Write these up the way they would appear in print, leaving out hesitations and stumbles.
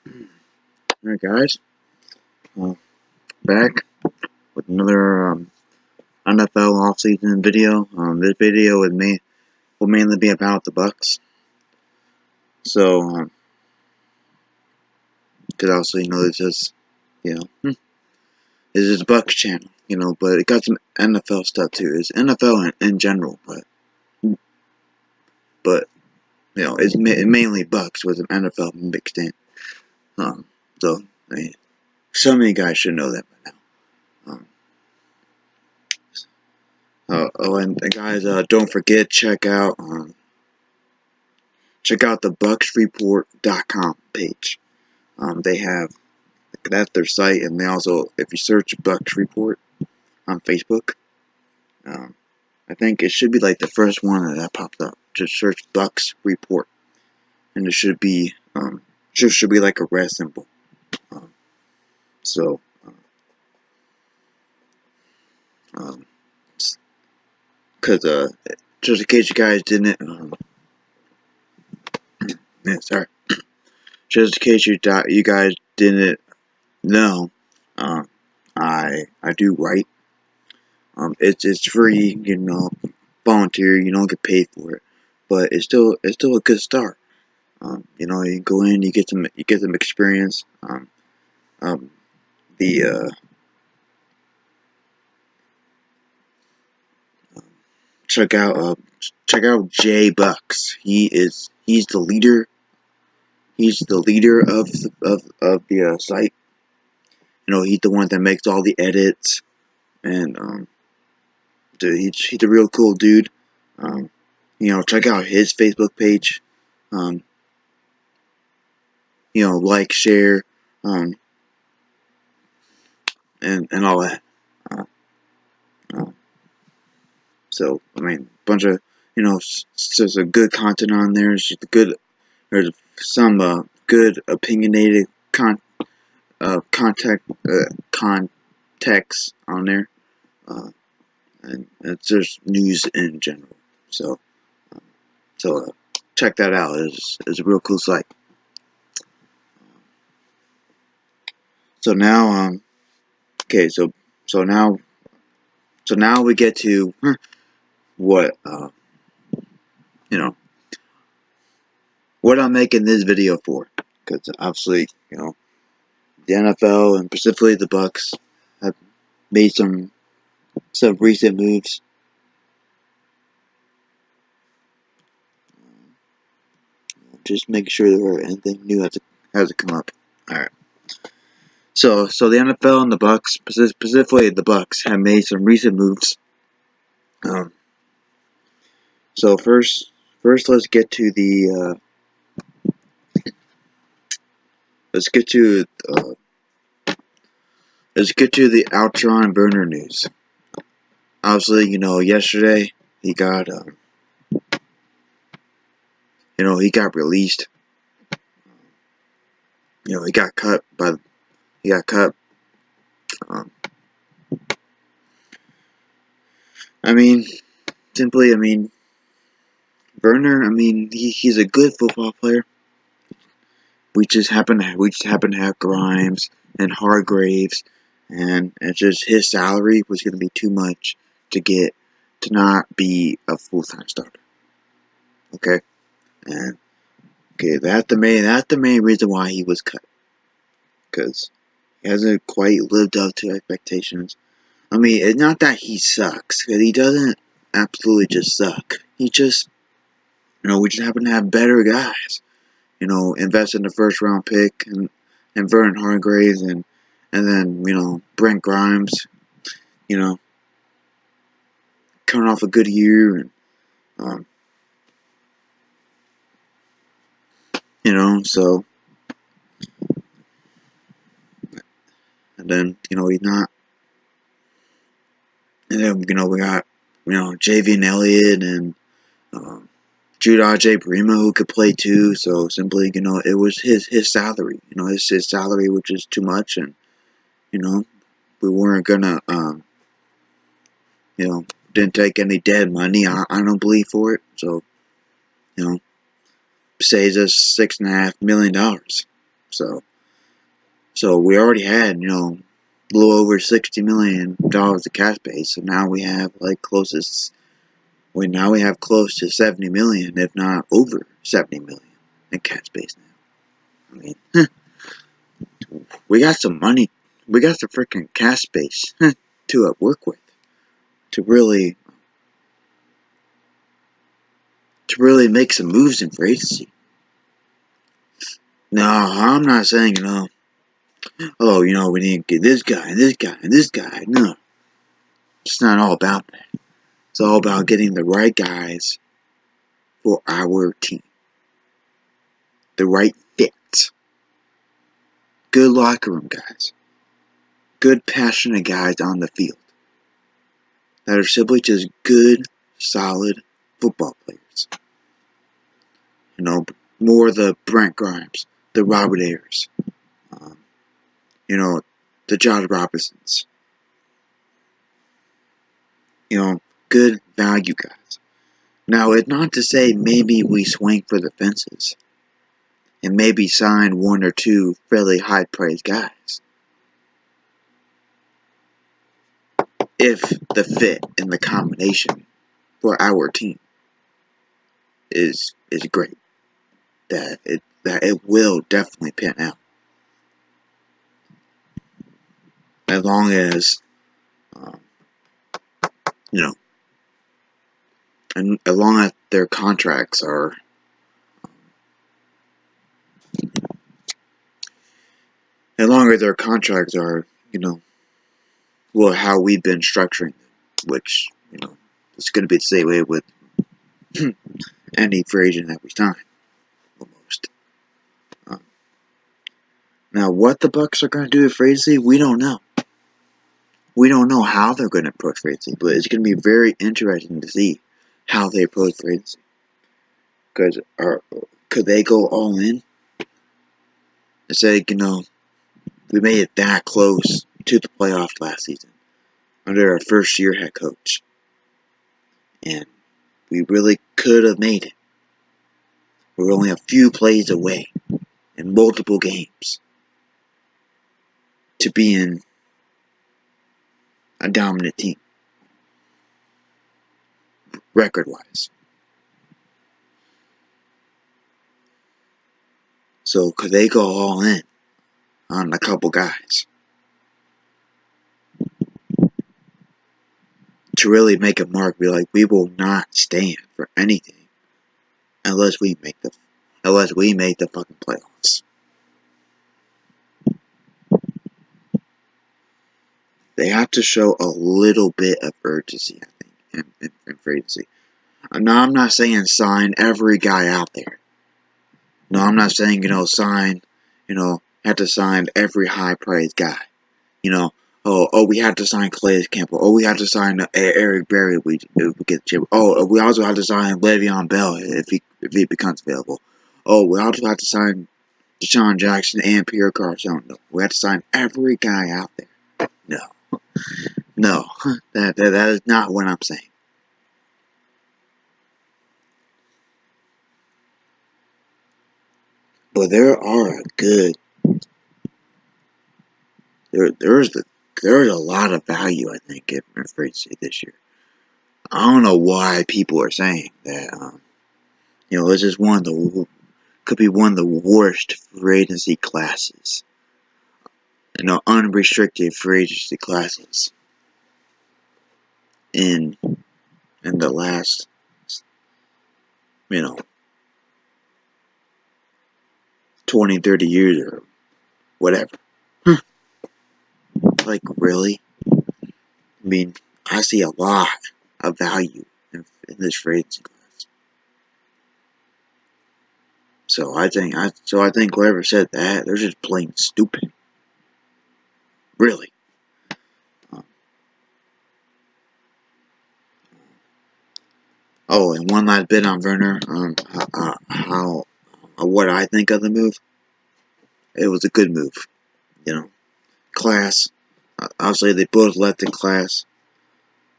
Alright guys, back with another NFL offseason video. This video will mainly be about the Bucks. So, because also, this is, this is Bucks channel, but it got some NFL stuff too. It's NFL in general, but it's mainly Bucks with some NFL mixed in. So, so many guys should know that by now. And guys, don't forget, check out the bucsreport.com page. They have, that's their site, and they also, if you search Bucks Report on Facebook, I think it should be like the first one that pops up. Just search Bucks Report, and it should be should be like a red symbol. So, because just in case you guys didn't, sorry, just in case you guys didn't know, I do write. It's free, volunteer. You don't get paid for it, but it's still a good start. You go in, you get some experience. Check out Jay Bucks. He's the leader. He's the leader of the site. He's the one that makes all the edits, and dude, he's a real cool dude. Check out his Facebook page. Like, share, and all that. So, bunch of, there's a good content on there. There's some good opinionated context on there, and it's just news in general. So check that out. It's a real cool site. So now, okay, so now we get to what what I'm making this video for, because obviously, the NFL and specifically the Bucks have made some recent moves. Just make sure there anything new has to come up. All right. So the NFL and the Bucks, specifically the Bucks, have made some recent moves. So first let's get to the let's get to the Altron Burner news. Obviously, yesterday he got he got released. He got cut. Burner, he's a good football player. We just happen to have Grimes and Hargraves, and it's just his salary was going to be too much to not be a full-time starter. Okay, and that's the main reason why he was cut, because he hasn't quite lived up to expectations. It's not that he sucks, because he doesn't absolutely just suck. He just, we just happen to have better guys. Invest in the first round pick and Vernon Hargraves and then, Brent Grimes, coming off a good year, and so, and then, he's not, and then, we got, Javian Elliott and Jude Ajay-Prima, who could play too. So simply, it was his salary. His salary, which is too much, and we weren't gonna didn't take any dead money. I don't believe for it. So saves us $6.5 million. So So we already had, a little over $60 million of cash base. So now we have now we have close to 70 million, if not over 70 million in cash base now. I mean, we got some money. We got the freaking cash base to work with to really make some moves in free agency. No, I'm not saying, oh, we need to get this guy and this guy and this guy. No, it's not all about that. It's all about getting the right guys for our team. The right fit. Good locker room guys. Good, passionate guys on the field. That are simply just good, solid football players. More of the Brent Grimes, the Robert Ayers, the Josh Robinsons. Good value guys. Now, it's not to say maybe we swing for the fences and maybe sign one or two fairly high-priced guys if the fit and the combination for our team is great. That it will definitely pan out. As long as, and as long as their contracts are, well, how we've been structuring them, which, it's going to be the same way with any free agent that we sign, almost. Now, what the Bucs are going to do with free agency, we don't know. We don't know how they're going to approach free agency, but it's going to be very interesting to see how they approach free agency. Because could they go all in and say, we made it that close to the playoffs last season under our first-year head coach, and we really could have made it. We're only a few plays away in multiple games to be in a dominant team, record-wise. So could they go all in on a couple guys to really make a mark? Be like, we will not stand for anything unless we make the fucking playoffs. They have to show a little bit of urgency, I think, in free agency. Now, I'm not saying sign every guy out there. No, I'm not saying, sign, have to sign every high-priced guy. We have to sign Calais Campbell. Oh, we have to sign Eric Berry if we get the chip. Oh, we also have to sign Le'Veon Bell if he becomes available. Oh, we also have to sign Deshaun Jackson and Pierre Garçon. No, we have to sign every guy out there. No, that is not what I'm saying. But there is a lot of value, I think, in free agency this year. I don't know why people are saying that. This is could be one of the worst free agency classes. Unrestricted free agency classes in the last, 20, 30 years or whatever. Like, really? I mean, I see a lot of value in this free agency class. So I think whoever said that, they're just plain stupid. Really. And one last bit on Werner. What I think of the move. It was a good move. Class. Obviously, they both left in class.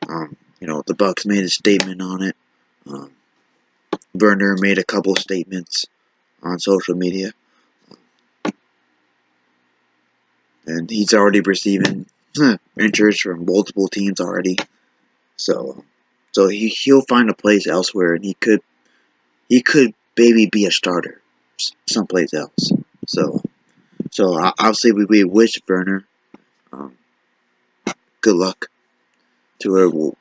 The Bucs made a statement on it. Werner made a couple statements on social media. and he's already receiving interest from multiple teams already. So he'll find a place elsewhere, and he could maybe be a starter someplace else. So obviously we wish Werner um, good luck to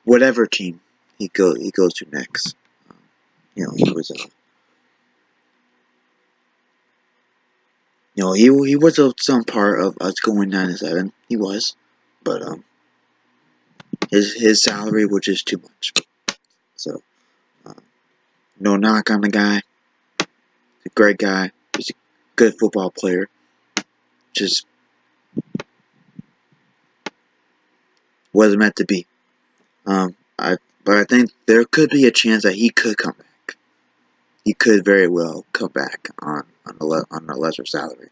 whatever team he goes to next. He was he was some part of us going 9-7. He was, but his salary was just too much. So no knock on the guy. He's a great guy. He's a good football player. Just wasn't meant to be. But I think there could be a chance that he could come back. He could very well come back on a lesser salary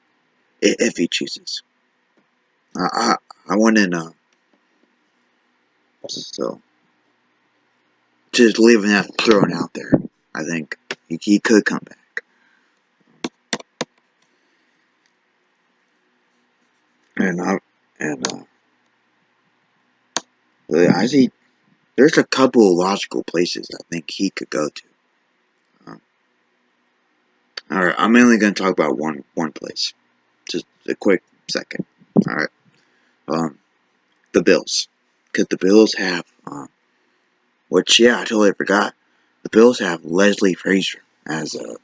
if he chooses. I want to know. So just leaving that thrown out there. I think he could come back. And I see there's a couple of logical places I think he could go to. All right, I'm only going to talk about one place. Just a quick second. All right, the Bills, because the Bills have which I totally forgot. The Bills have Leslie Frazier as a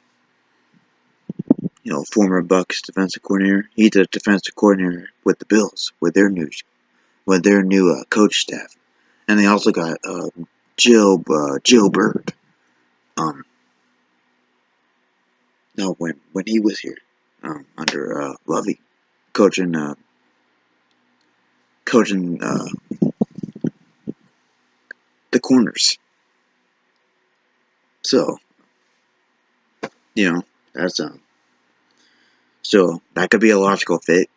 former Bucs defensive coordinator. He's the defensive coordinator with the Bills with their new coach staff, and they also got Jill Bird. No, when he was here under Lovey, coaching the corners. So that's so that could be a logical fit.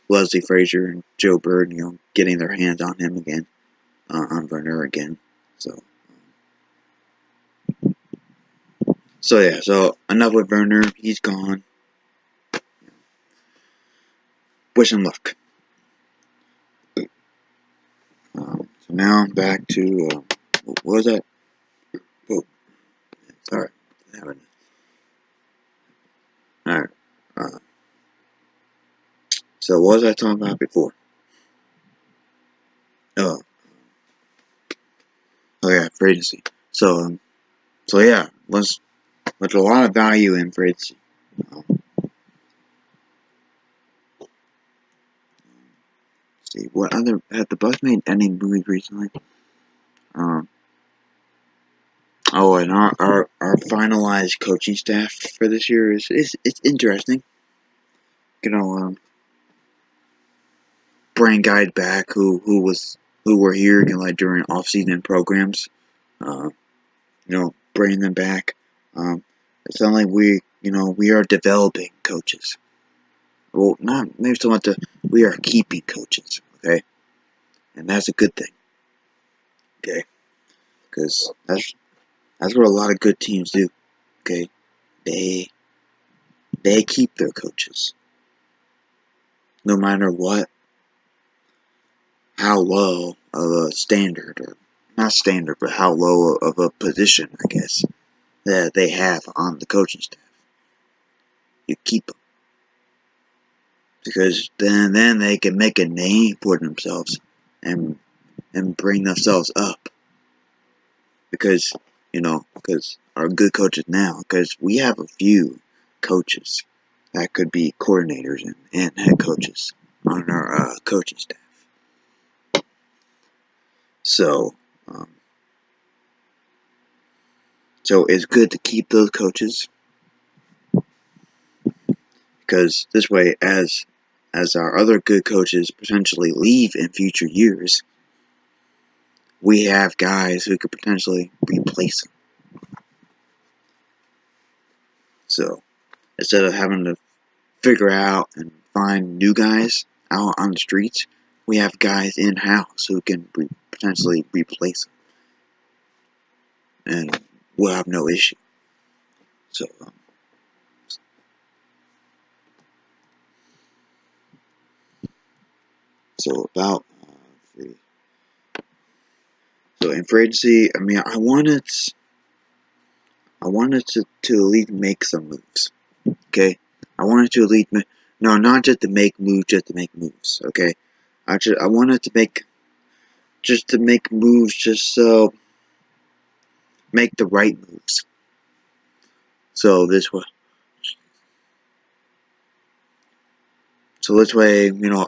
Leslie Frazier and Joe Bird, getting their hands on him again, on Werner again. So yeah, so enough with Werner. He's gone. Wish him luck. So now I'm back to what was that? Oh, sorry. All right. So what was I talking about before? Oh yeah, free agency. So yeah, there's a lot of value in free agency. See what other have the Bucs made any movies recently? And our finalized coaching staff for this year is it's interesting. Bring guys back who were here during off season programs. Bringing them back. It's not like we are developing coaches. Well, not maybe so much. We are keeping coaches. Okay, and that's a good thing. Okay, because that's what a lot of good teams do. Okay, they keep their coaches, no matter what, how low of a standard, or not standard, but how low of a position, I guess, that they have on the coaching staff. You keep them. Because then they can make a name for themselves and bring themselves up. Because our good coaches now, because we have a few coaches that could be coordinators and head coaches on our coaching staff. So it's good to keep those coaches, because this way, as our other good coaches potentially leave in future years, we have guys who could potentially replace them. So instead of having to figure out and find new guys out on the streets, we have guys in-house who can potentially replace them, and we'll have no issue. So So about so in free agency, I mean, I wanted to at least make some moves. Okay, I wanted to at least no, not just to make moves, just to make moves. Okay, I wanted to make moves, just so make the right moves. So this way,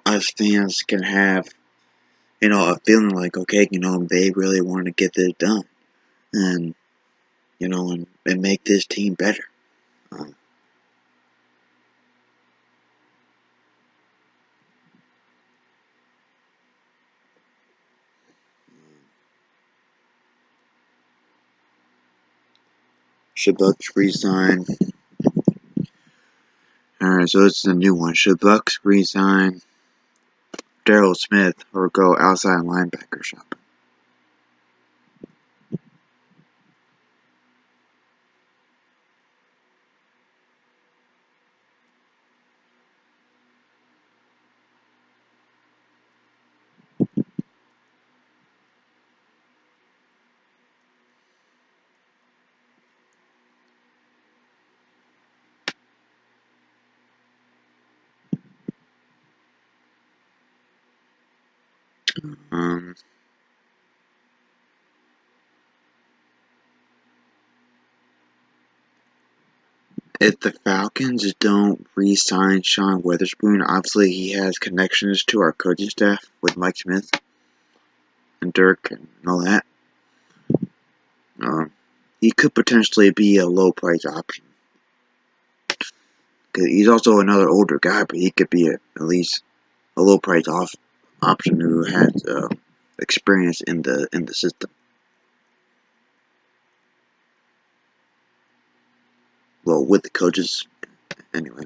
us fans can have, a feeling like, okay, they really want to get this done, and and make this team better. Um, should Bucks resign? All right, so this is a new one. Should Bucks resign Daryl Smith or go outside linebacker shop? Um, if the Falcons don't re-sign Sean Weatherspoon, obviously he has connections to our coaching staff with Mike Smith and Dirk and all that. Um, he could potentially be a low price option. He's also another older guy, but he could be at least a low price option who has experience in the system. Well, with the coaches, anyway.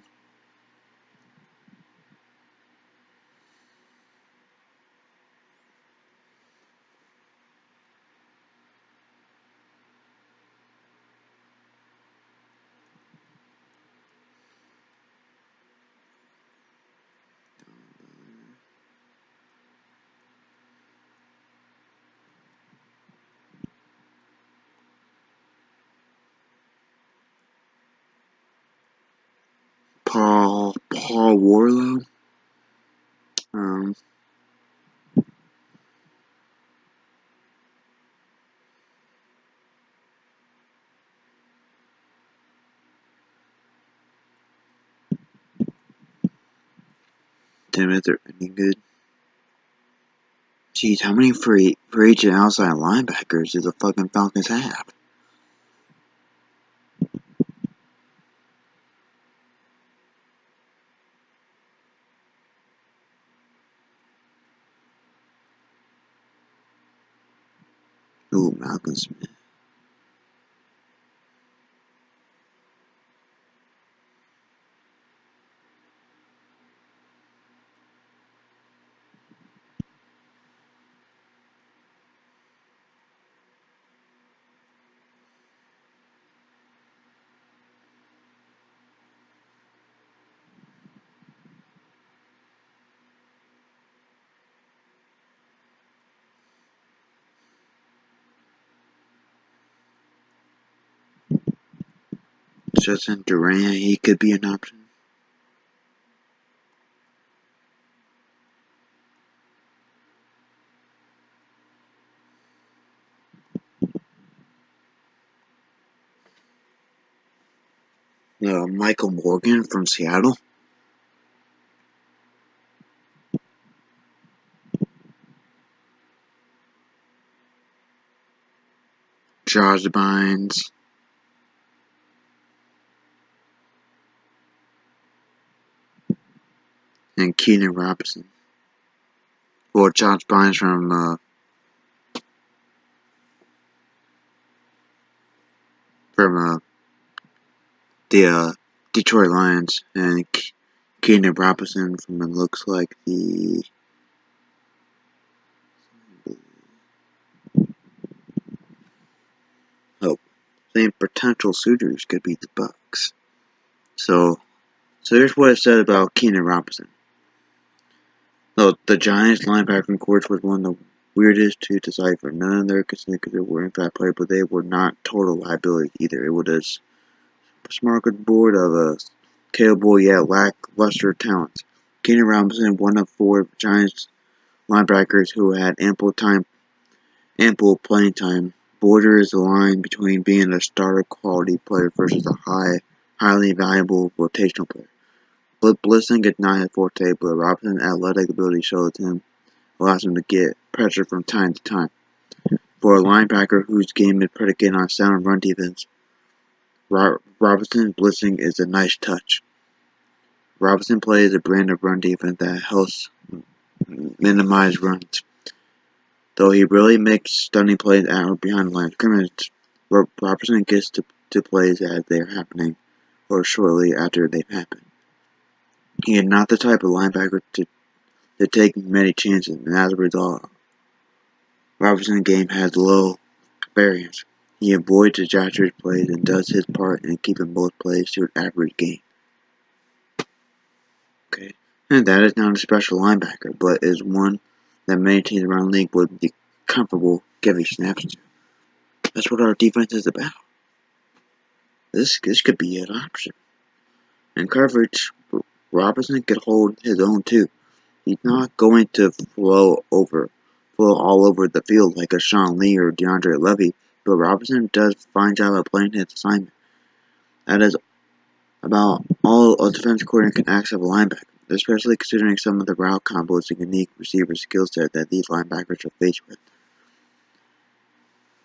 Paul Warlow. Um, damn it, they're any good. Jeez, how many free agent outside linebackers do the fucking Falcons have? Ooh, Malcolm Smith. Justin Durant, he could be an option. Michael Morgan from Seattle. Josh Bynes. And Keenan Robinson. Well, Josh Bynes from the Detroit Lions, and Keenan Robinson from, it looks like, the same potential suitors could be the Bucs. So here's what it said about Keenan Robinson. No, the Giants linebacker course was one of the weirdest to decipher. None of their considered were in fact players, but they were not total liability either. It was a smorgasbord of a capable yet lackluster talents. Keenan Robinson, one of four Giants linebackers who had ample playing time, borders the line between being a starter quality player versus a highly valuable rotational player. But Blissing is not his forte, but Robinson's athletic ability allows him to get pressure from time to time. For a linebacker whose game is predicated on sound run defense, Robinson's blitzing is a nice touch. Robinson plays a brand of run defense that helps minimize runs. Though he really makes stunning plays at or behind the line of scrimmage, Robertson gets to plays as they are happening or shortly after they've happened. He is not the type of linebacker to take many chances, and as a result, Robertson's game has low variance. He avoids disastrous plays and does his part in keeping both plays to an average gain. Okay, and that is not a special linebacker, but is one that many teams around the league would be comfortable giving snaps to. That's what our defense is about. This could be an option. In coverage, Robertson could hold his own too. He's not going to flow all over the field like a Sean Lee or DeAndre Levy, but Robertson does a fine job of playing his assignment. That is about all a defense coordinator can ask of a linebacker, especially considering some of the route combos and unique receiver skill set that these linebackers are faced with.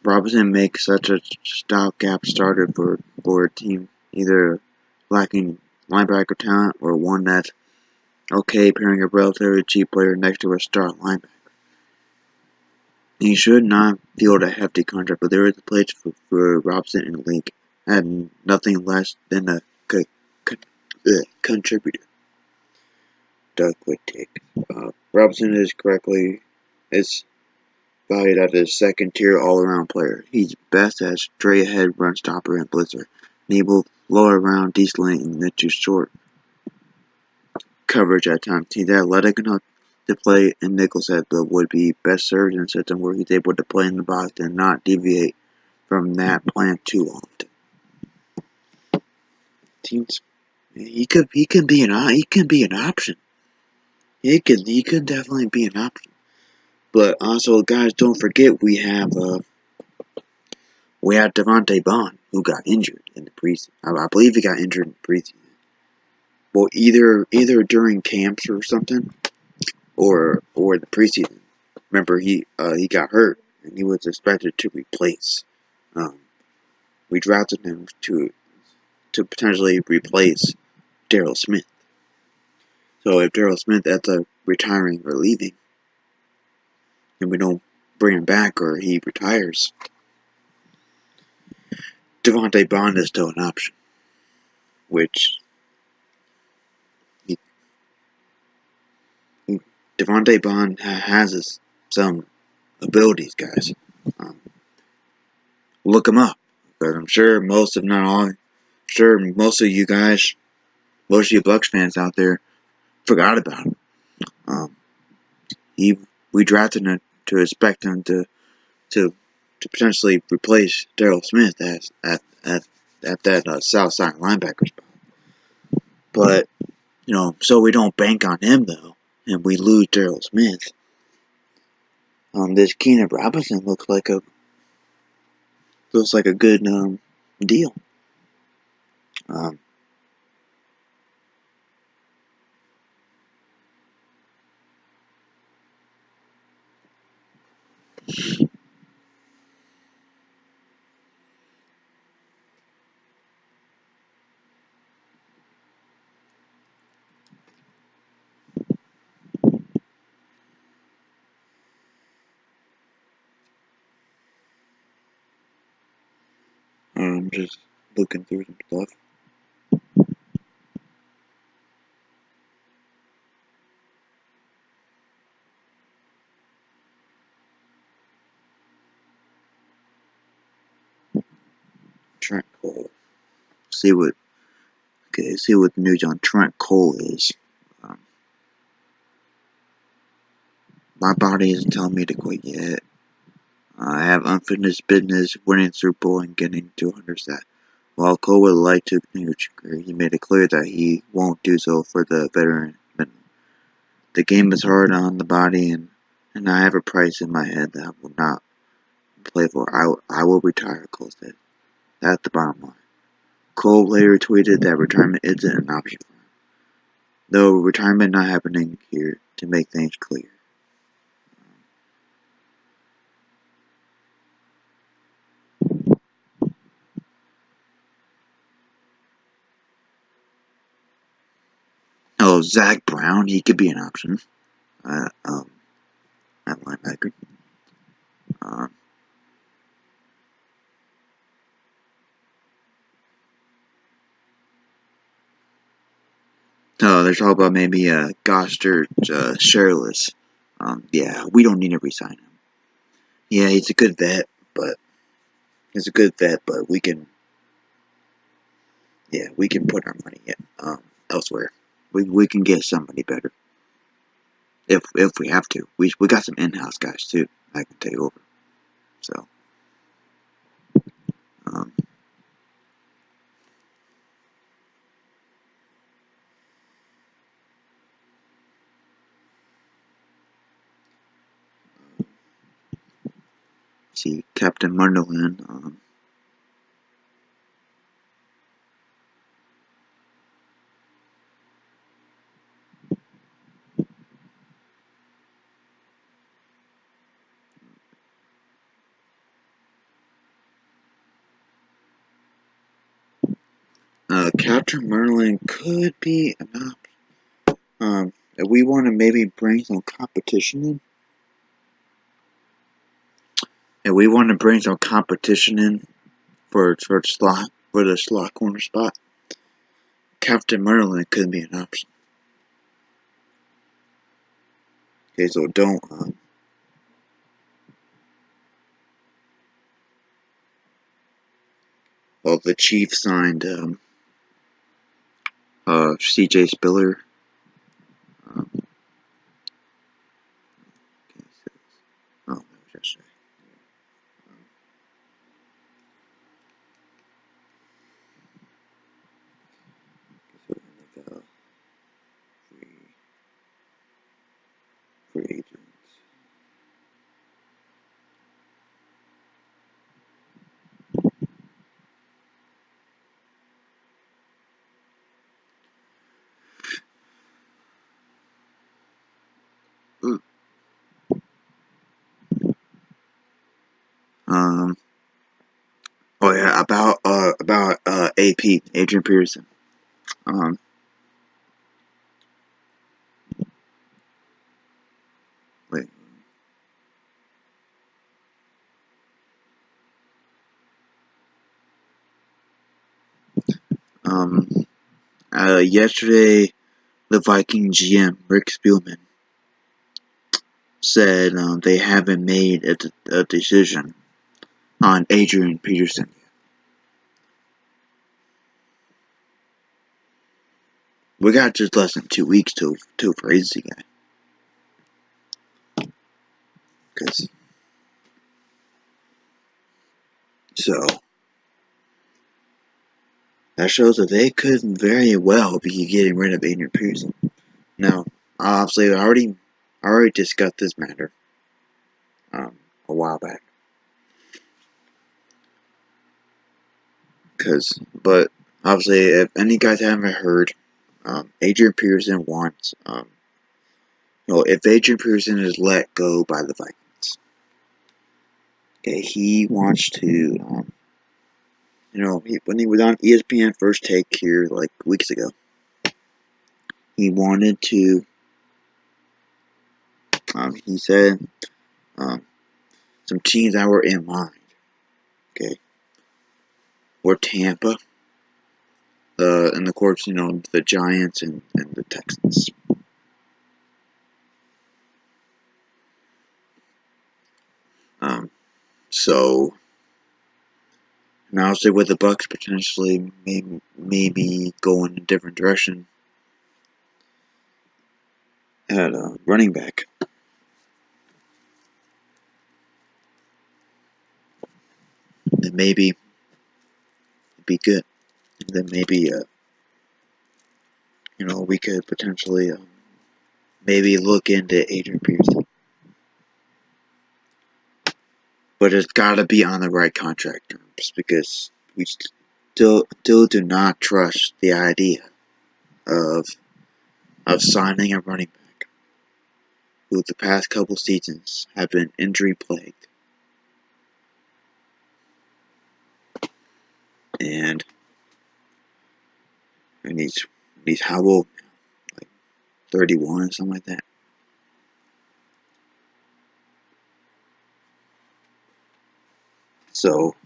Robinson makes such a stopgap starter for a team either lacking linebacker talent or one that's okay pairing a relatively cheap player next to a star linebacker. He should not field a hefty contract, but there is a place for Robinson in the league, and nothing less than a contributor. Doug would take. Robinson is valued as a second-tier all-around player. He's best as straight-ahead run stopper and blitzer, and able to flow around decently into short coverage at times. He's athletic enough to play in nickel set, but would be best served in a system where he's able to play in the box and not deviate from that plan too often. Teams, he could be an option. He could definitely be an option. But also, guys, don't forget we have Devontae Bond who got injured in the preseason. I believe he got injured in the preseason. Well, either during camps or something, or the preseason. Remember, he got hurt and he was expected to replace. We drafted him to potentially replace Daryl Smith. So if Daryl Smith ends up retiring or leaving, and we don't bring him back or he retires, Devontae Bond is still an option. Which Devontae Bond has some abilities, guys. Look him up, but I'm sure most, if not all, most of you guys, most of you Bucs fans out there, forgot about him. We drafted him to expect him to potentially replace Daryl Smith at that South Side linebacker spot. But so we don't bank on him though, and we lose Daryl Smith. This Keenan Robinson looks like a good deal. I'm just looking through some stuff. Trent Cole. See what the news on Trent Cole is. My body isn't telling me to quit yet. I have unfinished business, winning Super Bowl and getting 200 sacks. While Cole would like to continue his career, he made it clear that he won't do so for the veteran minimum. The game is hard on the body, and I have a price in my head that I will not play for. I will retire, Cole said. That's the bottom line. Cole later tweeted that retirement isn't an option for him, though retirement not happening here to make things clear. Oh, Zach Brown, he could be an option. Uh, um, at linebacker. Um, there's all about maybe Gostert, Sherless. Yeah, we don't need to resign him. Yeah, he's a good vet, but we can, yeah, we can put our money elsewhere. We can get somebody better if we have to. We got some in-house guys too that can take over. So, um, see Captain Munderland. Captain Munderland could be an option. If we want to maybe bring some competition in. If we want to bring some competition in for the slot corner spot, Captain Merlin could be an option. Okay, so don't well, the Chiefs signed C.J. Spiller. Um, oh, that was yesterday. So NFL free agents. Um. Oh yeah, about AP Adrian Peterson. Um. Wait. Um. Yesterday, the Viking GM Rick Spielman said they haven't made a decision on Adrian Peterson. We got just less than 2 weeks to appraise the guy. So that shows that they could very well be getting rid of Adrian Peterson. Now, obviously, I already discussed this matter a while back. But obviously, if any guys haven't heard, Adrian Peterson wants, if Adrian Peterson is let go by the Vikings, okay, he wants to, when he was on ESPN First Take here like weeks ago, he wanted to, he said, some teams that were in mind, okay, were Tampa, and of course, the Giants and the Texans. So, and obviously with the Bucs potentially maybe going a different direction at running back. then maybe it'd be good. And then maybe we could potentially maybe look into Adrian Peterson, but it's got to be on the right contract terms because we still do not trust the idea of signing a running back who the past couple seasons have been injury plagued, and he's how old now? Like 31 or something like that. So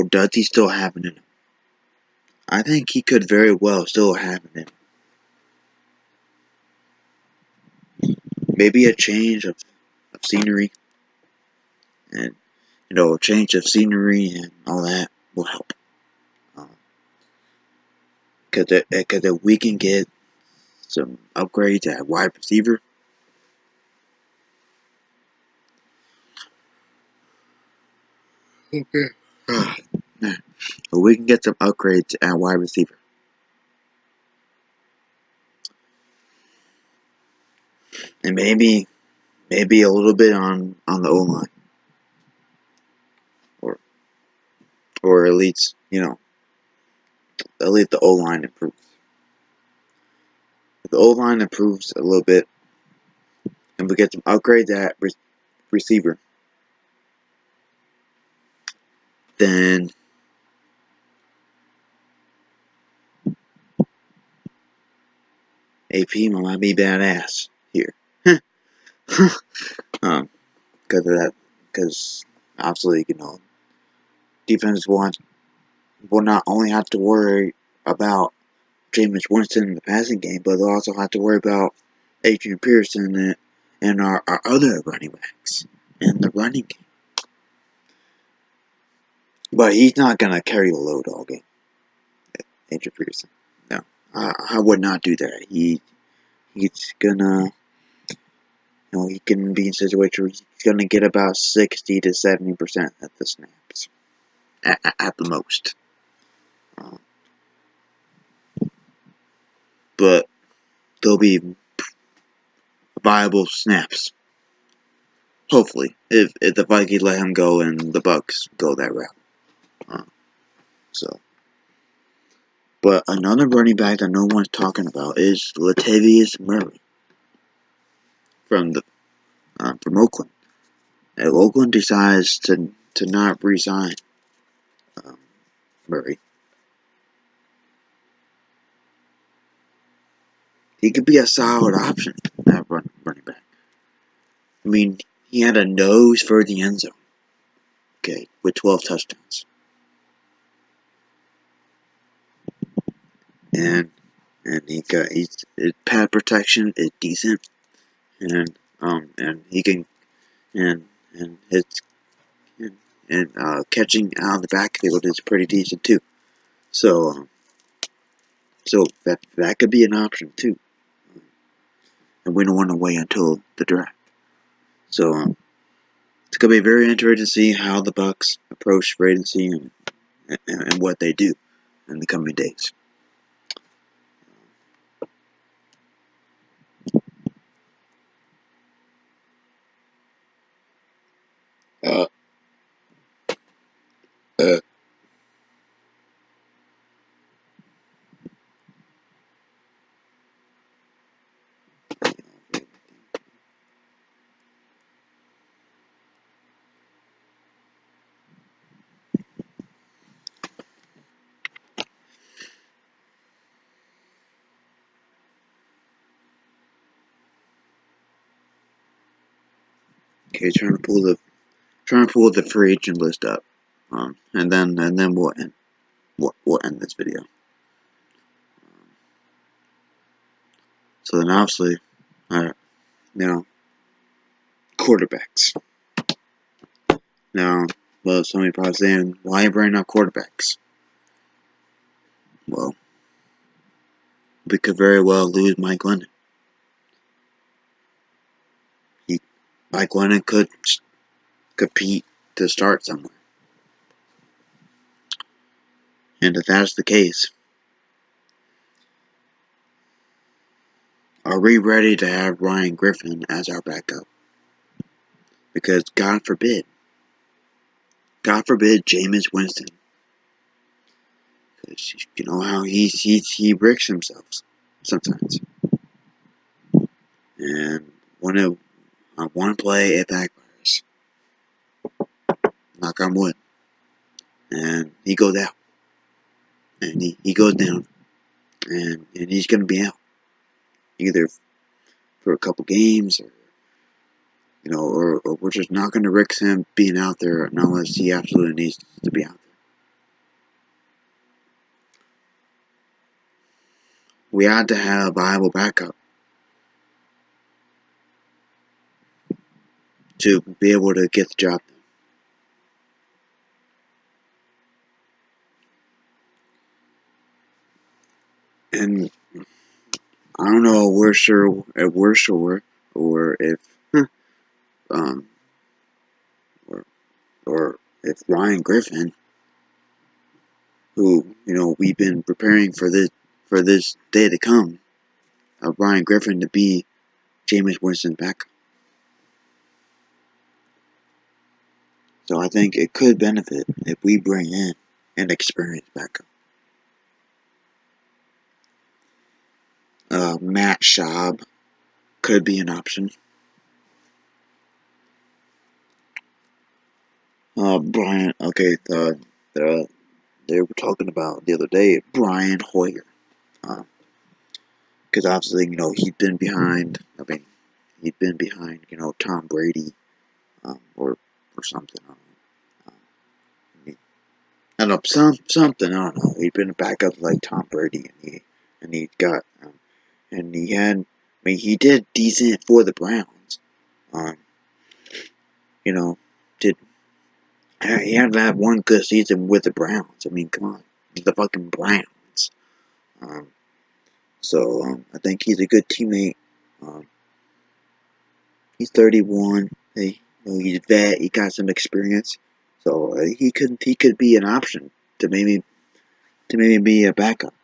does he still have it in him? I think he could very well still have it in him. Maybe a change of scenery and a change of scenery and all that will help. Because if we can get some upgrades at wide receiver, okay. If we can get some upgrades at wide receiver, and maybe a little bit on the O line, or at least the O line improves. If the O line improves a little bit, and we get some upgrades at receiver, then AP might be badass here. Because of that, because obviously defense will not only have to worry about Jameis Winston in the passing game, but they'll also have to worry about Adrian Peterson and our other running backs in the running game. But he's not going to carry the load all game, Adrian Peterson. No, I would not do that. He's going to, he can be in a situation where he's going to get about 60 to 70% at the snaps, at the most. But they'll be viable snaps. Hopefully, if the Vikings let him go and the Bucs go that route. But another running back that no one's talking about is Latavius Murray from Oakland. If Oakland decides to not re-sign Murray, he could be a solid option at running back. I mean, he had a nose for the end zone. Okay, with 12 touchdowns. And his pad protection is decent, and he can and his catching out of the backfield is pretty decent too. So that could be an option too, and we don't want to wait until the draft. So it's gonna be very interesting to see how the Bucs approach free agency and what they do in the coming days. Uh, uh, okay, trying to pull the free agent list up, and then we'll end this video. So then obviously, quarterbacks. Now, well, somebody probably saying, why are you bringing up quarterbacks? Well, we could very well lose Mike Glennon. Mike Glennon could compete to start somewhere. And if that's the case, are we ready to have Ryan Griffin as our backup? Because God forbid Jameis Winston, because you know how he bricks himself sometimes, and on one play it backfires. Knock on wood, and he goes out, and he goes down, and he's gonna be out either for a couple games, or or we're just not gonna risk him being out there unless he absolutely needs to be out there. We had to have a viable backup to be able to get the job done. And I don't know if we're sure, or if um or if Ryan Griffin, who we've been preparing for this day to come, of Ryan Griffin to be Jameis Winston backup. So I think it could benefit if we bring in an experienced backup. Matt Schaub could be an option. Brian, okay, they were talking about the other day Brian Hoyer, because obviously he'd been behind. I mean, he'd been behind Tom Brady, or something. I don't know, something. I don't know. He'd been a backup like Tom Brady, and he got and he had. I mean, he did decent for the Browns. You know, did he had to have one good season with the Browns? I mean, come on, the fucking Browns. So I think he's a good teammate. He's 31. He's a vet. He got some experience, so he could be an option to maybe be a backup.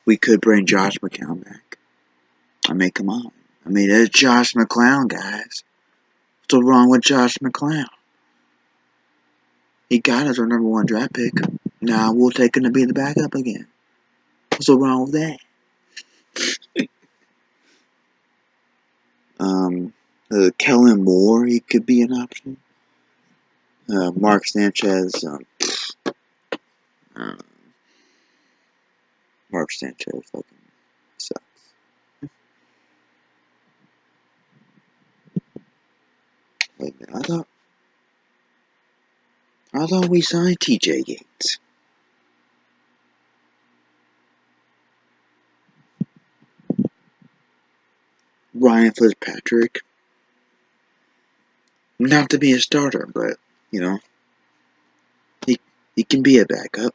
We could bring Josh McCown back. I mean, come on. I mean, there's Josh McClown, guys. What's wrong with Josh McClown? He got us our #1 draft pick. Now we'll take him to be the backup again. What's wrong with that? Kellen Moore, he could be an option. Mark Sanchez, Mark Sanchez fucking sucks. Wait a minute, I thought we signed TJ Yates. Ryan Fitzpatrick. Not to be a starter, but he can be a backup.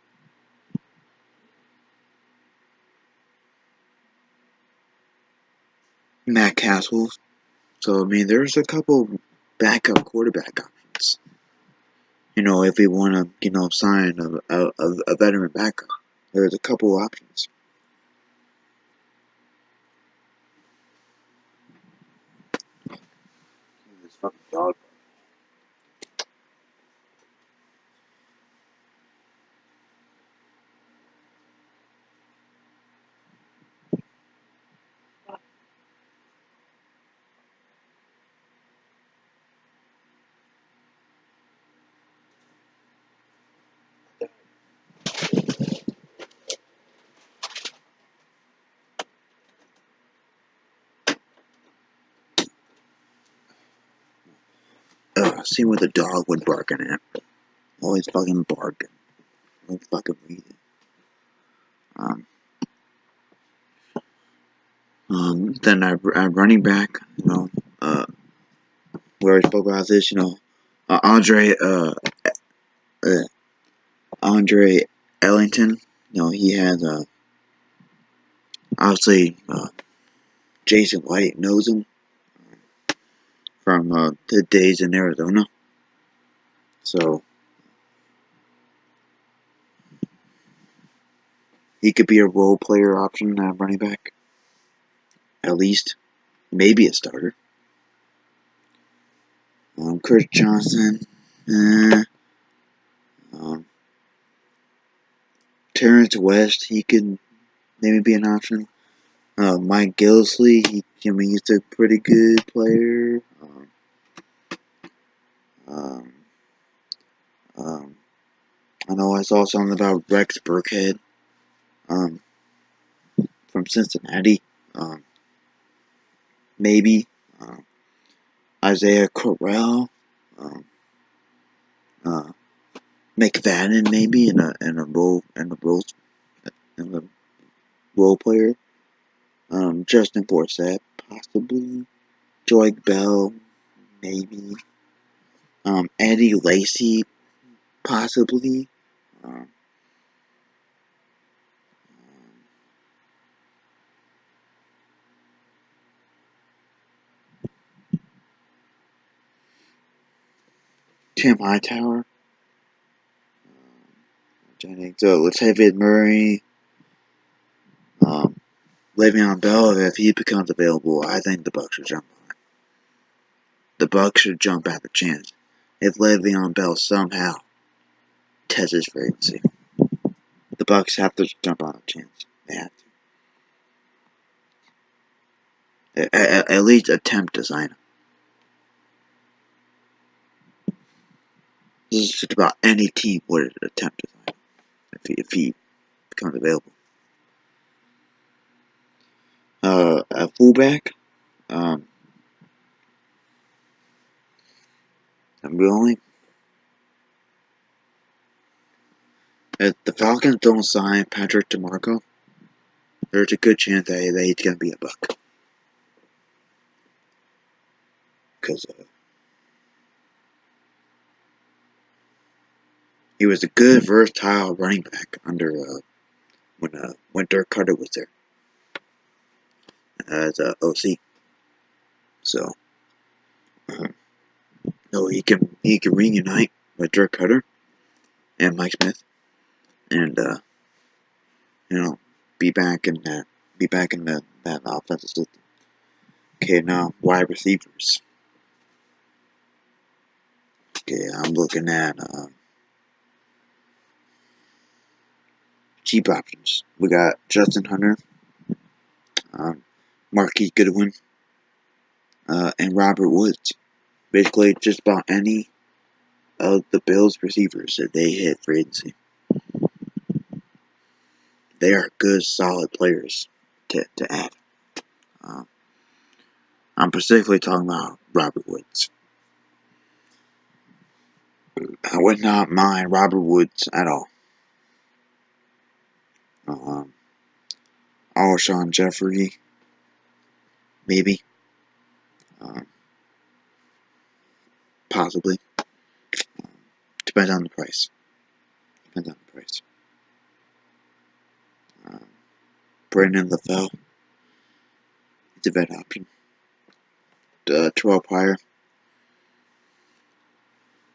Matt Castles. So I mean, there's a couple backup quarterback options. If we want to sign a veteran backup, there's a couple options. This fucking dog. See what the dog was barking at. Always fucking barking. No fucking reason. Then I'm running back. We already spoke about this. Andre Ellington. He has obviously Jason White knows him from the days in Arizona. So he could be a role player option at running back, at least, maybe a starter. Chris Johnson, Terrence West, he could maybe be an option. Mike Gillisley, he's a pretty good player. I know I saw something about Rex Burkhead from Cincinnati. Maybe Isaiah Correll, McFadden, maybe in a role player. Justin Forsett, possibly. Joy Bell, maybe. Eddie Lacy, possibly. Um, Tim Hightower. Jennings, Latavius Murray. Le'Veon Bell, if he becomes available, I think the Bucs should jump on it. The Bucs should jump at the chance. If Le'Veon Bell somehow tests his free agency, the Bucs have to jump on a chance. They have to. At least attempt to sign him. This is just about any team would attempt to sign him if he becomes available. A fullback. I'm willing. If the Falcons don't sign Patrick DeMarco, there's a good chance that he's going to be a Buck. Because he was a good, versatile running back under when Dirk Cutter was there as OC. So, he can reunite with Dirk Cutter and Mike Smith, and be back in that offensive system. Okay, now wide receivers. Okay, I'm looking at cheap options. We got Justin Hunter, Marquise Goodwin, and Robert Woods. Basically, just about any of the Bills receivers that they hit free agency. They are good, solid players to add. I'm specifically talking about Robert Woods. I would not mind Robert Woods at all. Alshon Jeffrey, maybe. Possibly. Depends on the price. Brandon LaFell. It's a vet option. Terrell Pryor.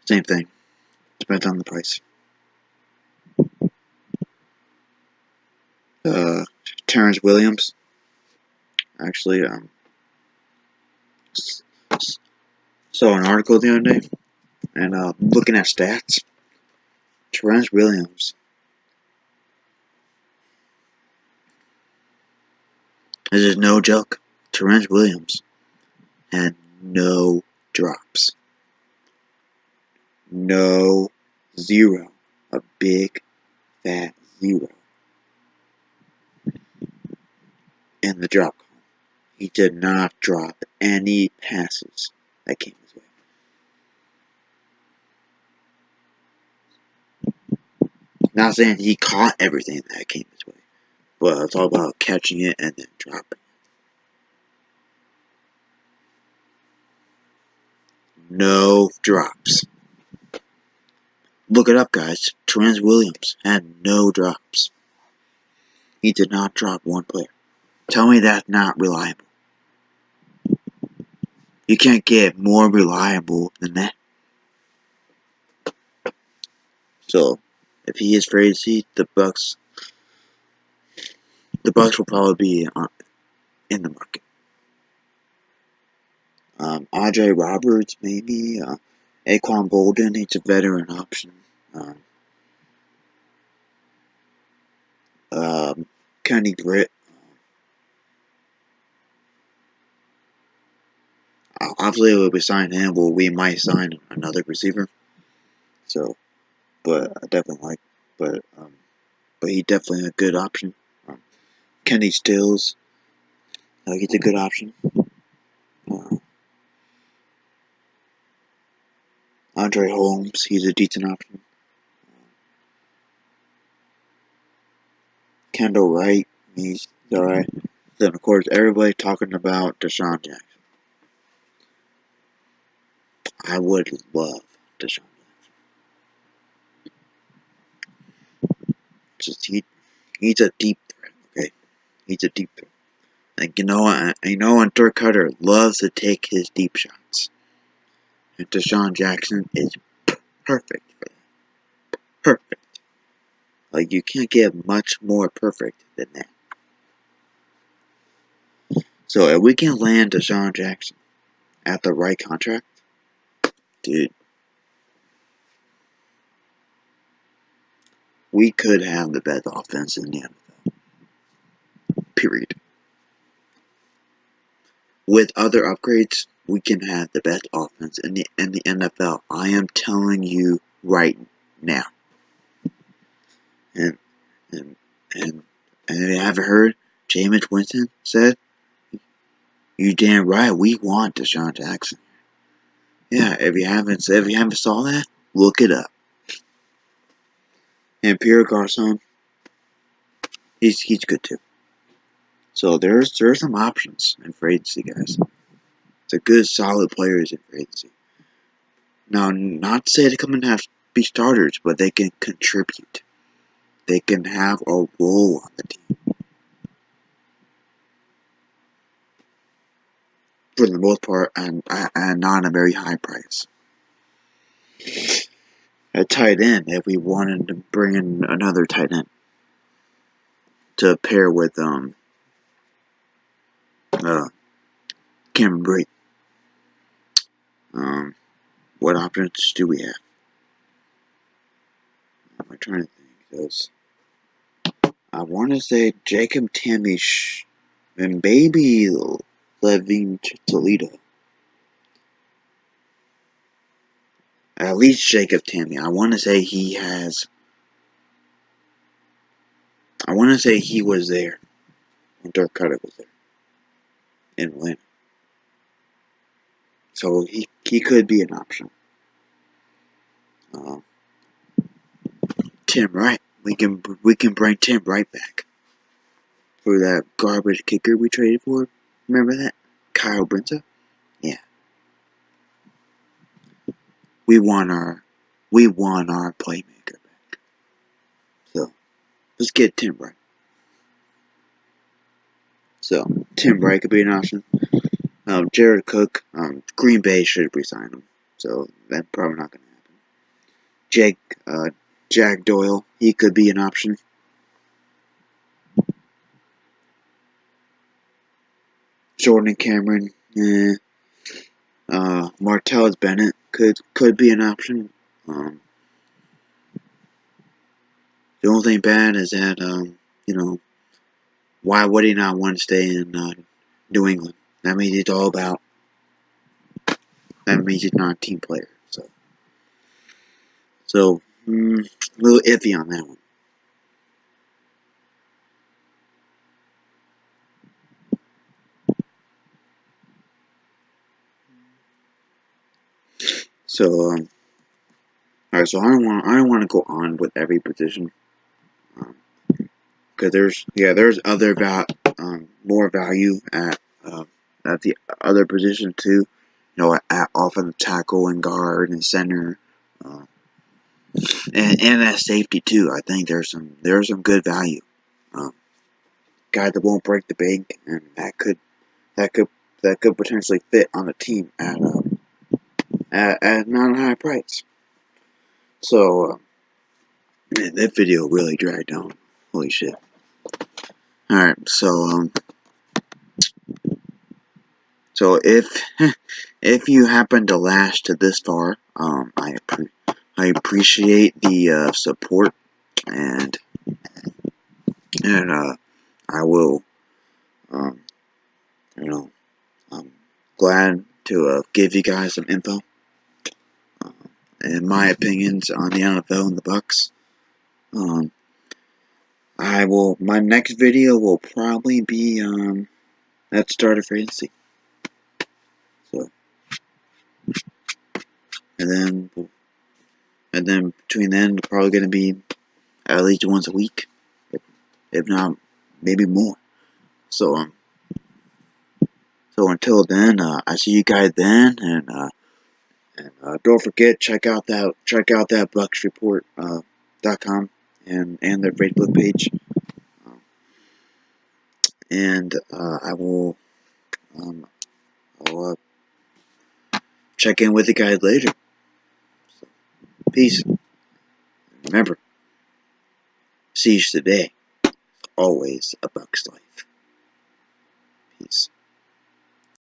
Same thing. Depends on the price. Terrence Williams. Actually, saw an article the other day, and looking at stats, Terrence Williams. This is no joke. Terrence Williams had no drops. No, zero. A big, fat zero in the drop column. He did not drop any passes that came his way. Not saying he caught everything that came his way, but it's all about catching it and then dropping it. No drops. Look it up, guys. Terrence Williams had no drops. He did not drop one player. Tell me that's not reliable. You can't get more reliable than that. So, if he is free agency, the Bucs will probably be in the market. Andre Roberts, maybe. Aquan Bolden, he's a veteran option. Kenny Britt. Obviously, if we sign him, we might sign another receiver. So, but I definitely like, but he's definitely a good option. Kenny Stills, he's a good option. Andre Holmes, he's a decent option. Kendall Wright, he's alright. Then, of course, everybody talking about Deshaun Jackson. I would love Deshaun Jackson. He's a deep threat, okay? He's a deep threat. Like, and Dirk Cutter loves to take his deep shots. And Deshaun Jackson is perfect for that. Perfect. Like, you can't get much more perfect than that. So, if we can land Deshaun Jackson at the right contract, dude, we could have the best offense in the NFL. Period. With other upgrades, we can have the best offense in the NFL. I am telling you right now. And if you haven't heard, Jameis Winston said, "You damn right, we want Deshaun Jackson." Yeah, if you haven't saw that, look it up. And Pierre Garcon, he's good too. So there's some options in free agency, guys. It's a good, solid players in free agency. Now, not to say they come and be starters, but they can contribute. They can have a role on the team. For the most part, and not a very high price. A tight end, if we wanted to bring in another tight end to pair with Cameron Brate. What options do we have? I'm trying to think. Because I want to say Jacob Tamish and maybe Levine Toledo. At least Jacob Tammy. I want to say he was there when Dirk Cutter was there in Atlanta. So he could be an option. Tim Wright. We can bring Tim Wright back for that garbage kicker we traded for. Remember that? Kyle Brinza? Yeah. We want our playmaker back. So let's get Tim Wright. So Tim Wright could be an option. Jared Cook, Green Bay should resign him. So that's probably not going to happen. Jack Doyle, he could be an option. Jordan Cameron, Martellus Bennett could be an option. The only thing bad is that why would he not want to stay in New England? That means it's all about. That means he's not a team player. So a little iffy on that one. So alright. So I don't want to go on with every position. Because there's other more value at the other position too. At offensive tackle and guard and center, and at safety too. I think there's some good value. Guy that won't break the bank, and that could that could potentially fit on a team at not a high price. So man, that video really dragged on. Holy shit! All right, so if you happen to last to this far, I appreciate the support, and I will, um, you know, I'm glad to give you guys some info and my opinions on the NFL and the Bucs. My next video will probably be at start of free agency. So, and then between then, it's probably going to be at least once a week, if not maybe more. So so until then, I see you guys then, and don't forget check out that bucsreport.com and their Facebook page, and I'll check in with you guys later. So, peace. Remember, seize the day. Always a Bucks life. Peace.